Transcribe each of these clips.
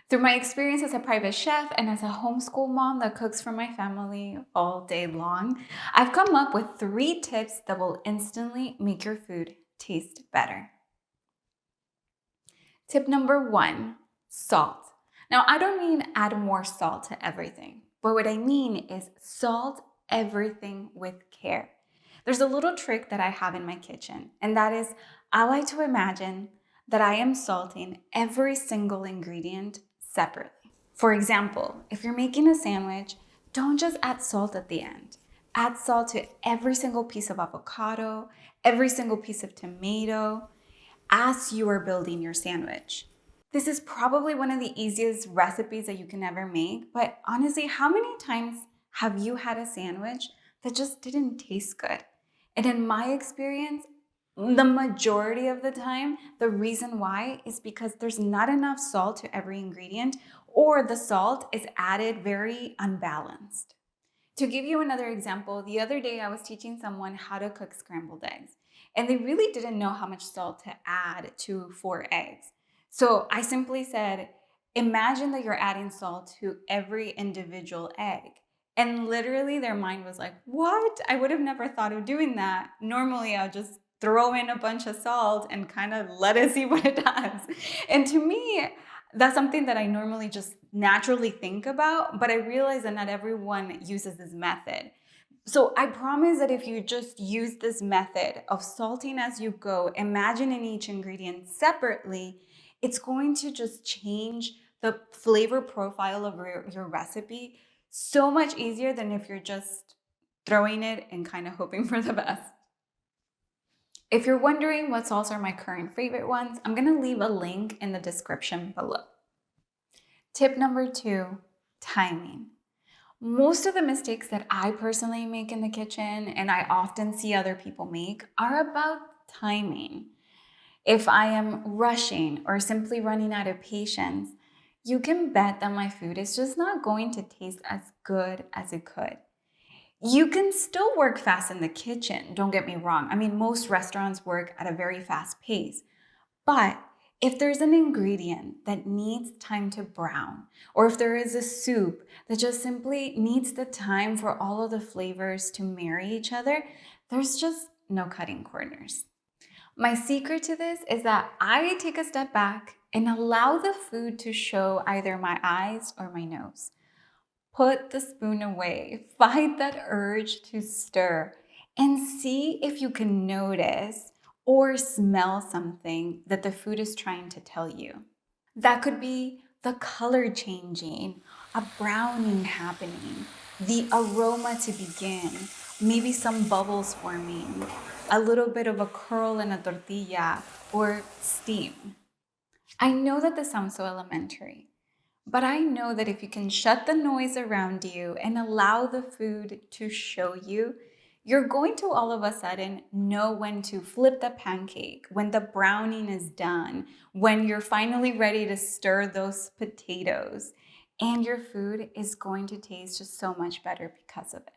Through my experience as a private chef and as a homeschool mom that cooks for my family all day long, I've come up with 3 tips that will instantly make your food taste better. Tip number 1, salt. Now, I don't mean add more salt to everything, but what I mean is salt everything with care. There's a little trick that I have in my kitchen, and that is I like to imagine that I am salting every single ingredient separately. For example, if you're making a sandwich, don't just add salt at the end. Add salt to every single piece of avocado, every single piece of tomato, as you are building your sandwich. This is probably one of the easiest recipes that you can ever make, but honestly, how many times have you had a sandwich that just didn't taste good? And in my experience, the majority of the time, the reason why is because there's not enough salt to every ingredient, or the salt is added very unbalanced. To give you another example, the other day I was teaching someone how to cook scrambled eggs, and they really didn't know how much salt to add to 4 eggs. So I simply said, imagine that you're adding salt to every individual egg. And literally their mind was like, what? I would have never thought of doing that. Normally I'll just throw in a bunch of salt and kind of let it see what it does. And to me, that's something that I normally just naturally think about, but I realize that not everyone uses this method. So I promise that if you just use this method of salting as you go, imagining each ingredient separately, it's going to just change the flavor profile of your recipe so much easier than if you're just throwing it and kind of hoping for the best. If you're wondering what salts are my current favorite ones, I'm gonna leave a link in the description below. Tip number 2, timing. Most of the mistakes that I personally make in the kitchen and I often see other people make are about timing. If I am rushing or simply running out of patience, you can bet that my food is just not going to taste as good as it could. You can still work fast in the kitchen, don't get me wrong. I mean, most restaurants work at a very fast pace. But if there's an ingredient that needs time to brown, or if there is a soup that just simply needs the time for all of the flavors to marry each other, there's just no cutting corners. My secret to this is that I take a step back and allow the food to show either my eyes or my nose. Put the spoon away, fight that urge to stir, and see if you can notice or smell something that the food is trying to tell you. That could be the color changing, a browning happening, the aroma to begin, maybe some bubbles forming, a little bit of a curl in a tortilla, or steam. I know that this sounds so elementary, but I know that if you can shut the noise around you and allow the food to show you, you're going to all of a sudden know when to flip the pancake, when the browning is done, when you're finally ready to stir those potatoes, and your food is going to taste just so much better because of it.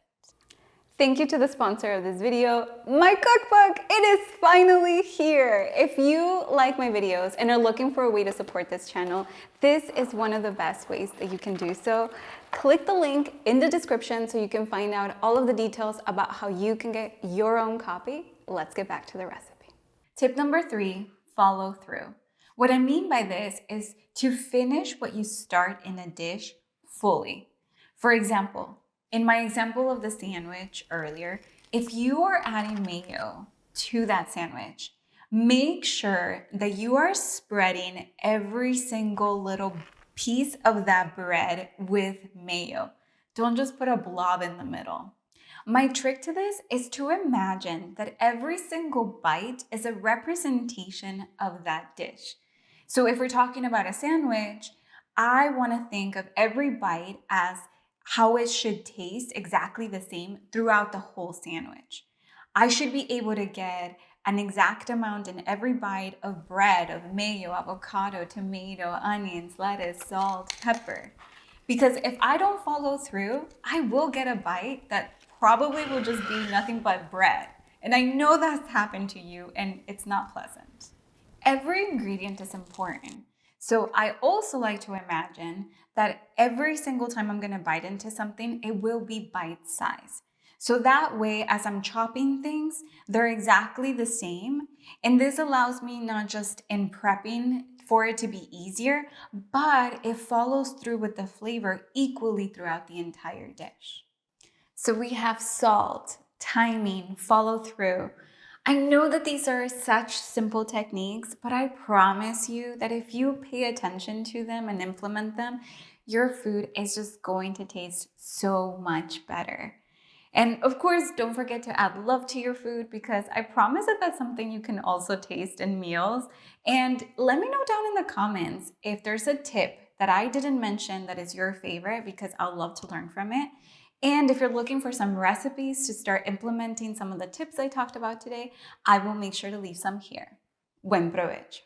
Thank you to the sponsor of this video, my cookbook. It is finally here. If you like my videos and are looking for a way to support this channel, this is one of the best ways that you can do so. Click the link in the description so you can find out all of the details about how you can get your own copy. Let's get back to the recipe. Tip number 3, follow through. What I mean by this is to finish what you start in a dish fully. For example, in my example of the sandwich earlier, if you are adding mayo to that sandwich, make sure that you are spreading every single little piece of that bread with mayo. Don't just put a blob in the middle. My trick to this is to imagine that every single bite is a representation of that dish. So if we're talking about a sandwich, I want to think of every bite as how it should taste exactly the same throughout the whole sandwich. I should be able to get an exact amount in every bite of bread, of mayo, avocado, tomato, onions, lettuce, salt, pepper. Because if I don't follow through, I will get a bite that probably will just be nothing but bread. And I know that's happened to you and it's not pleasant. Every ingredient is important. So I also like to imagine that every single time I'm going to bite into something, it will be bite size. So that way, as I'm chopping things, they're exactly the same. And this allows me not just in prepping for it to be easier, but it follows through with the flavor equally throughout the entire dish. So we have salt, timing, follow through. I know that these are such simple techniques, but I promise you that if you pay attention to them and implement them, your food is just going to taste so much better. And of course, don't forget to add love to your food, because I promise that that's something you can also taste in meals. And let me know down in the comments if there's a tip that I didn't mention that is your favorite, because I'll love to learn from it. And if you're looking for some recipes to start implementing some of the tips I talked about today, I will make sure to leave some here. Buen provecho.